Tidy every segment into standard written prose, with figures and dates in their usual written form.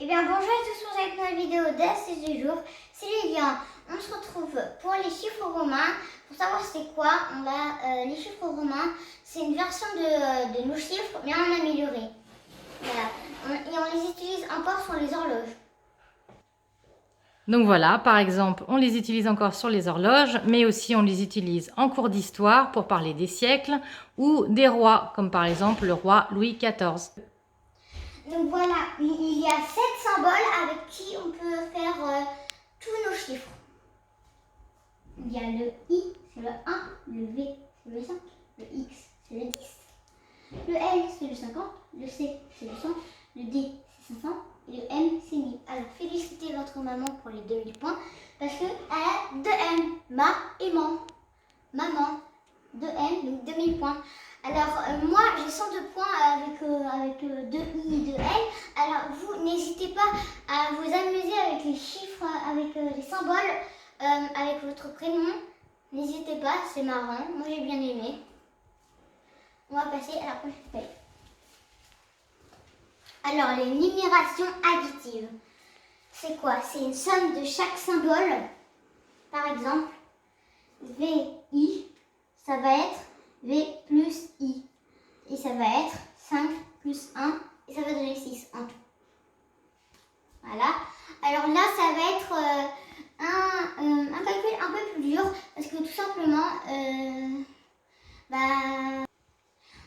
Eh bien bonjour à tous pour cette nouvelle vidéo d'Astuces du jour, c'est Lilian. On se retrouve pour les chiffres romains. Pour savoir c'est quoi, on a les chiffres romains, c'est une version de nos chiffres mais en amélioré. Voilà. Et on les utilise encore sur les horloges. Donc voilà, par exemple, on les utilise encore sur les horloges, mais aussi on les utilise en cours d'histoire pour parler des siècles ou des rois, comme par exemple le roi Louis XIV. Donc voilà, il y a 7 symboles avec qui on peut faire tous nos chiffres. Il y a le I, c'est le 1, le V, c'est le 5, le X, c'est le 10. Le L, c'est le 50, le C, c'est le 100, le D, c'est 500 et le M, c'est 1000. Alors, félicitez votre maman pour les 2000 points parce qu'elle a 2 M, ma et man. Maman, 2 M, donc 2000 points. Alors, moi, j'ai 102 points avec 2 I et 2 L. Alors, vous, n'hésitez pas à vous amuser avec les chiffres, avec les symboles, avec votre prénom. N'hésitez pas, c'est marrant. Moi, j'ai bien aimé. On va passer à la prochaine feuille. Alors, les numérations additives. C'est quoi? C'est une somme de chaque symbole. Par exemple, VI, ça va être V plus I. Et ça va être 5 plus 1. Et ça va donner 6 en tout. Voilà. Alors là, ça va être un calcul un peu plus dur. Parce que tout simplement,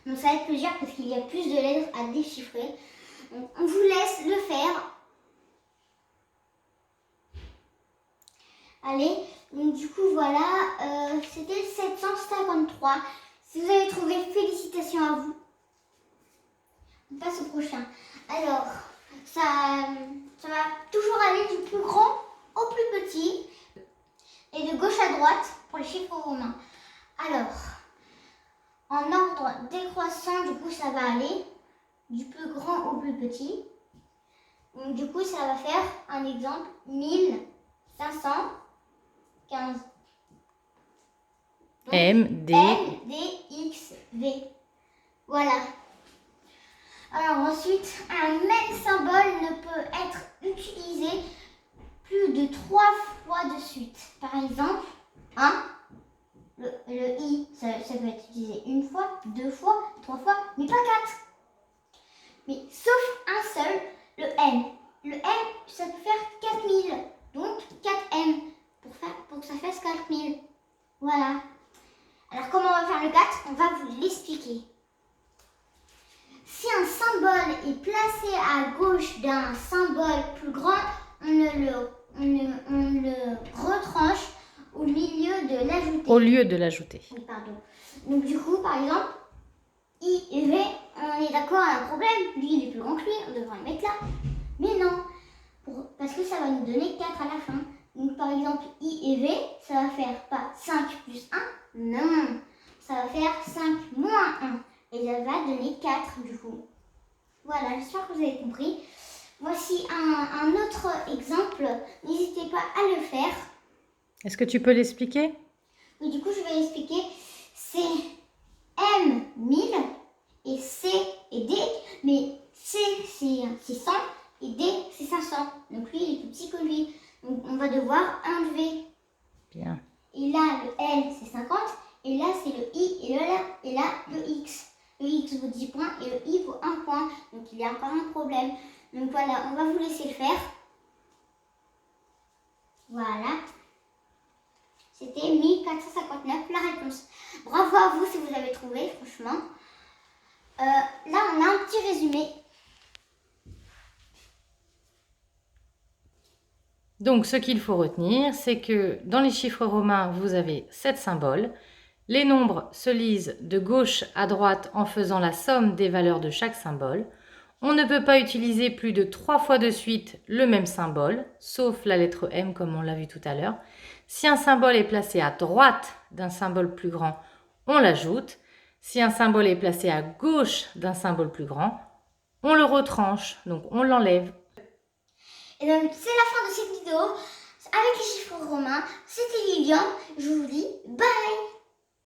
donc ça va être plus dur parce qu'il y a plus de lettres à déchiffrer. Donc on vous laisse le faire. Allez, donc du coup voilà, c'était 753. Si vous avez trouvé, félicitations à vous. On passe au prochain. Alors, ça va toujours aller du plus grand au plus petit et de gauche à droite pour les chiffres romains. Alors, en ordre décroissant, du coup, ça va aller du plus grand au plus petit. Donc, du coup, ça va faire un exemple 1515. Donc, M, D, X, V. Voilà. Alors ensuite, un même symbole ne peut être utilisé plus de 3 fois de suite. Par exemple, le I, ça peut être utilisé une fois, 2 fois, 3 fois, mais pas 4. Mais sauf un seul, le M. Le M, ça peut faire 4000. Donc 4M pour que ça fasse 4000. Voilà. Alors comment on va faire le 4? On va vous l'expliquer. Si un symbole est placé à gauche d'un symbole plus grand, on le retranche au milieu de l'ajouter. au lieu de l'ajouter. Oui, pardon. Donc du coup, par exemple, I et V, on est d'accord, à un problème. Lui, il est plus grand que lui, on devrait le mettre là. Mais non, parce que ça va nous donner 4 à la fin. Donc par exemple, I et V, ça va faire pas 5 plus 1, non. Ça va faire 5 moins 1. Et ça va donner 4 du coup. Voilà, j'espère que vous avez compris. Voici un autre exemple. N'hésitez pas à le faire. Est-ce que tu peux l'expliquer? Et du coup, je vais l'expliquer. C'est M 1000 et C et D. Mais C, c'est 100 et D, c'est 500. Donc lui, il est plus petit que lui. Donc on va devoir enlever. Bien. Et là, le L, c'est 50. Et là, c'est le I et là, le X. Le X vaut 10 points et le I vaut 1 point. Donc, il y a encore un problème. Donc, voilà, on va vous laisser le faire. Voilà. C'était 1459, la réponse. Bravo à vous si vous avez trouvé, franchement. Là, on a un petit résumé. Donc ce qu'il faut retenir, c'est que dans les chiffres romains, vous avez 7 symboles. Les nombres se lisent de gauche à droite en faisant la somme des valeurs de chaque symbole. On ne peut pas utiliser plus de 3 fois de suite le même symbole, sauf la lettre M comme on l'a vu tout à l'heure. Si un symbole est placé à droite d'un symbole plus grand, on l'ajoute. Si un symbole est placé à gauche d'un symbole plus grand, on le retranche, donc on l'enlève. Et donc, c'est la fin de cette vidéo avec les chiffres romains. C'était Lilian. Je vous dis bye!